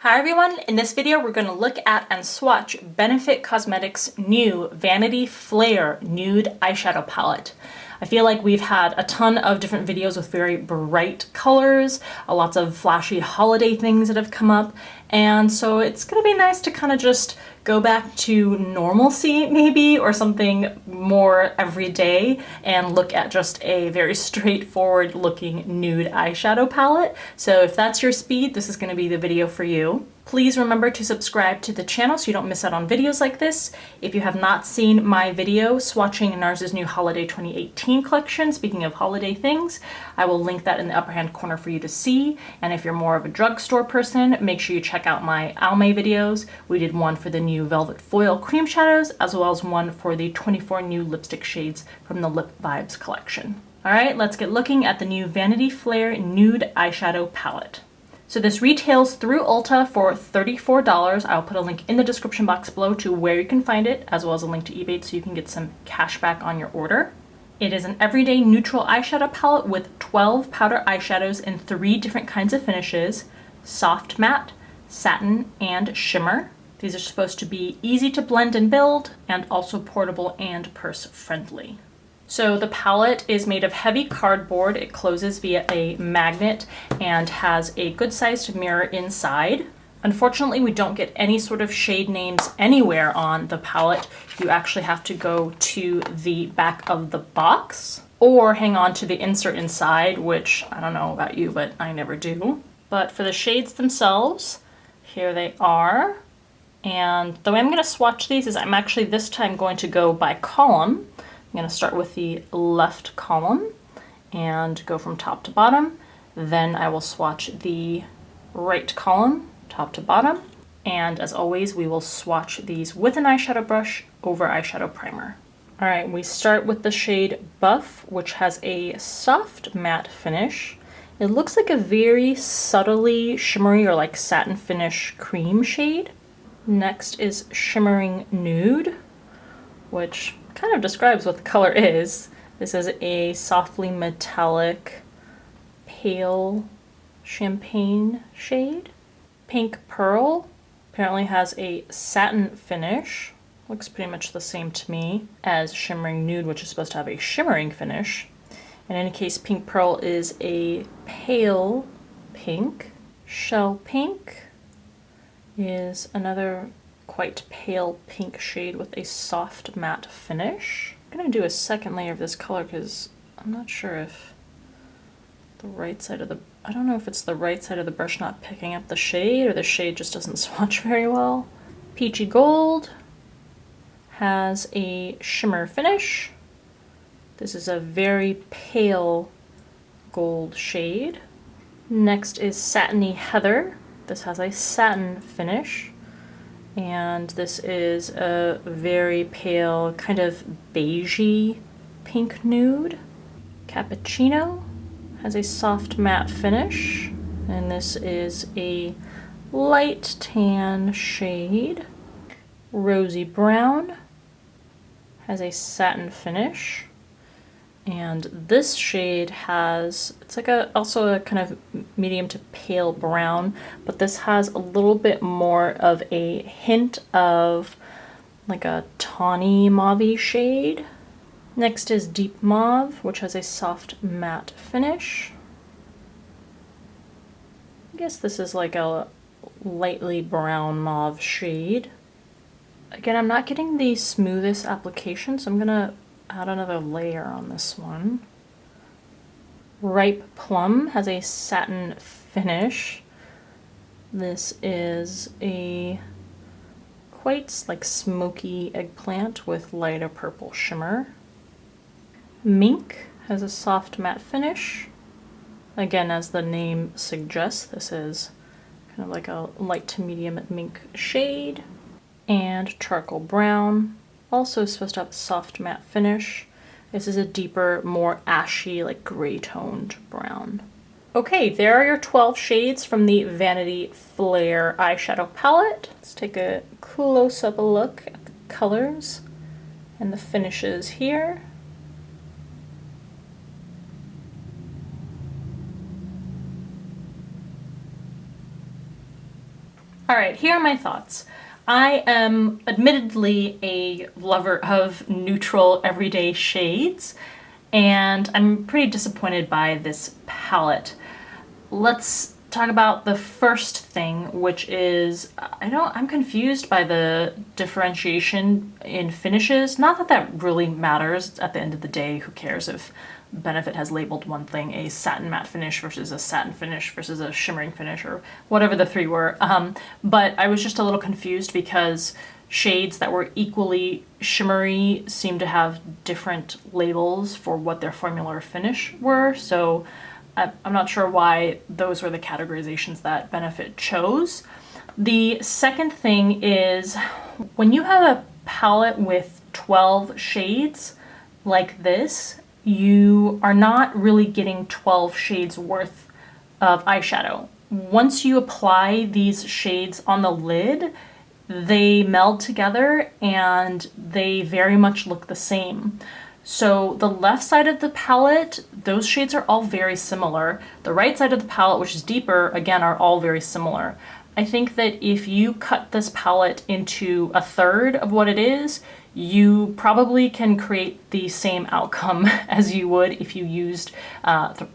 Hi everyone, in this video we're going to look at and swatch Benefit Cosmetics' new Vanity Flare Nude Eyeshadow Palette. I feel like we've had a ton of different videos with very bright colors, lots of flashy holiday things that have come up, and so it's going to be nice to kind of just go back to normalcy maybe, or something more everyday, and look at just a very straightforward looking nude eyeshadow palette. So if that's your speed, this is going to be the video for you. Please remember to subscribe to the channel so you don't miss out on videos like this. If you have not seen my video swatching NARS's new Holiday 2018 collection, speaking of holiday things, I will link that in the upper hand corner for you to see. And if you're more of a drugstore person, make sure you check out my Almay videos. We did one for the new Velvet Foil cream shadows, as well as one for the 24 new lipstick shades from the Lip Vibes collection. All right, let's get looking at the new Vanity Flare Nude Eyeshadow Palette. So this retails through Ulta for $34. I'll put a link in the description box below to where you can find it, as well as a link to eBay so you can get some cash back on your order. It is an everyday neutral eyeshadow palette with 12 powder eyeshadows in 3 different kinds of finishes: soft matte, satin, and shimmer. These are supposed to be easy to blend and build, and also portable and purse friendly. So the palette is made of heavy cardboard. It closes via a magnet and has a good sized mirror inside. Unfortunately, we don't get any sort of shade names anywhere on the palette. You actually have to go to the back of the box or hang on to the insert inside, which I don't know about you, but I never do. But for the shades themselves, here they are. And the way I'm going to swatch these is I'm actually this time going to go by column. I'm going to start with the left column and go from top to bottom. Then I will swatch the right column, top to bottom. And as always, we will swatch these with an eyeshadow brush over eyeshadow primer. All right, we start with the shade Buff, which has a soft matte finish. It looks like a very subtly shimmery or like satin finish cream shade. Next is Shimmering Nude, which kind of describes what the color is. This is a softly metallic, pale champagne shade. Pink Pearl apparently has a satin finish. Looks pretty much the same to me as Shimmering Nude, which is supposed to have a shimmering finish. In any case, Pink Pearl is a pale pink. Shell Pink is another quite pale pink shade with a soft matte finish. I'm going to do a second layer of this color because I'm not sure if the right side of the... I don't know if it's the right side of the brush not picking up the shade or the shade just doesn't swatch very well. Peachy Gold has a shimmer finish. This is a very pale gold shade. Next is Satiny Heather. This has a satin finish. And this is a very pale, kind of beigey pink nude. Cappuccino has a soft matte finish, and this is a light tan shade. Rosy Brown has a satin finish, and this shade has, it's like also a kind of medium to pale brown, but this has a little bit more of a hint of like a tawny mauve shade. Next is Deep Mauve, which has a soft matte finish. I guess this is like a lightly brown mauve shade. Again, I'm not getting the smoothest application, so I'm gonna add another layer on this one. Ripe Plum has a satin finish. This is a quite like smoky eggplant with lighter purple shimmer. Mink has a soft matte finish. Again, as the name suggests, this is kind of like a light to medium mink shade. And Charcoal Brown, also supposed to have a soft matte finish. This is a deeper, more ashy, like gray toned brown. Okay, there are your 12 shades from the Vanity Flare eyeshadow palette. Let's take a close-up look at the colors and the finishes here. All right, here are my thoughts. I am admittedly a lover of neutral everyday shades, and I'm pretty disappointed by this palette. Let's talk about the first thing, which is I'm confused by the differentiation in finishes. Not that that really matters at the end of the day. Who cares if Benefit has labeled one thing a satin matte finish versus a satin finish versus a shimmering finish, or whatever the three were. But I was just a little confused because shades that were equally shimmery seem to have different labels for what their formula or finish were. So I'm not sure why those were the categorizations that Benefit chose. The second thing is, when you have a palette with 12 shades like this, you are not really getting 12 shades worth of eyeshadow. Once you apply these shades on the lid, they meld together and they very much look the same. So the left side of the palette, those shades are all very similar. The right side of the palette, which is deeper, again, are all very similar. I think that if you cut this palette into a third of what it is, you probably can create the same outcome as you would if you used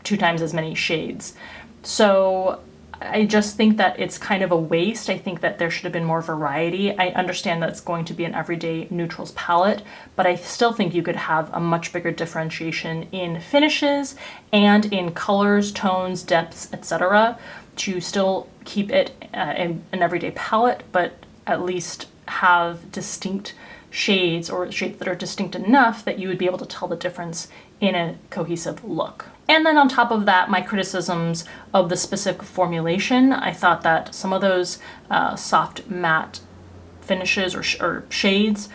2 times as many shades. So I just think that it's kind of a waste. I think that there should have been more variety. I understand that it's going to be an everyday neutrals palette, but I still think you could have a much bigger differentiation in finishes and in colors, tones, depths, etc. to still keep it an everyday palette, but at least have distinct shades, or shades that are distinct enough that you would be able to tell the difference in a cohesive look. And then on top of that, my criticisms of the specific formulation. I thought that some of those soft matte finishes or shades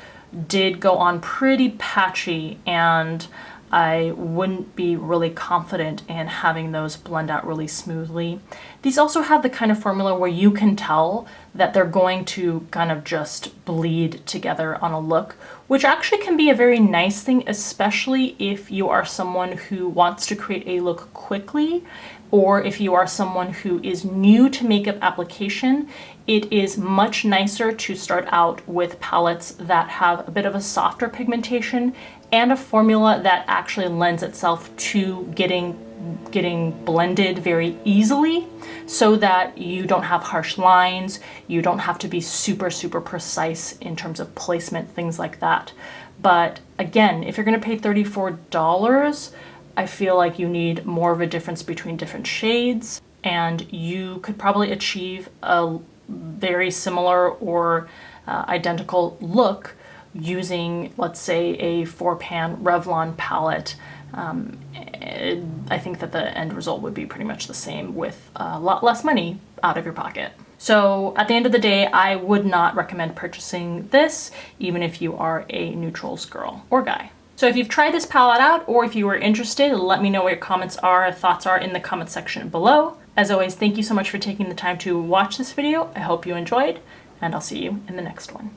did go on pretty patchy, and I wouldn't be really confident in having those blend out really smoothly. These also have the kind of formula where you can tell that they're going to kind of just bleed together on a look, which actually can be a very nice thing, especially if you are someone who wants to create a look quickly, or if you are someone who is new to makeup application. It is much nicer to start out with palettes that have a bit of a softer pigmentation and a formula that actually lends itself to getting blended very easily, so that you don't have harsh lines, you don't have to be super precise in terms of placement, things like that. But again, if you're gonna pay $34, I feel like you need more of a difference between different shades, and you could probably achieve a very similar or identical look using, let's say, a 4-pan Revlon palette. I think that the end result would be pretty much the same with a lot less money out of your pocket. So at the end of the day, I would not recommend purchasing this, even if you are a neutrals girl or guy. So if you've tried this palette out, or if you were interested, let me know what your comments are, thoughts are in the comment section below. As always, thank you so much for taking the time to watch this video. I hope you enjoyed, and I'll see you in the next one.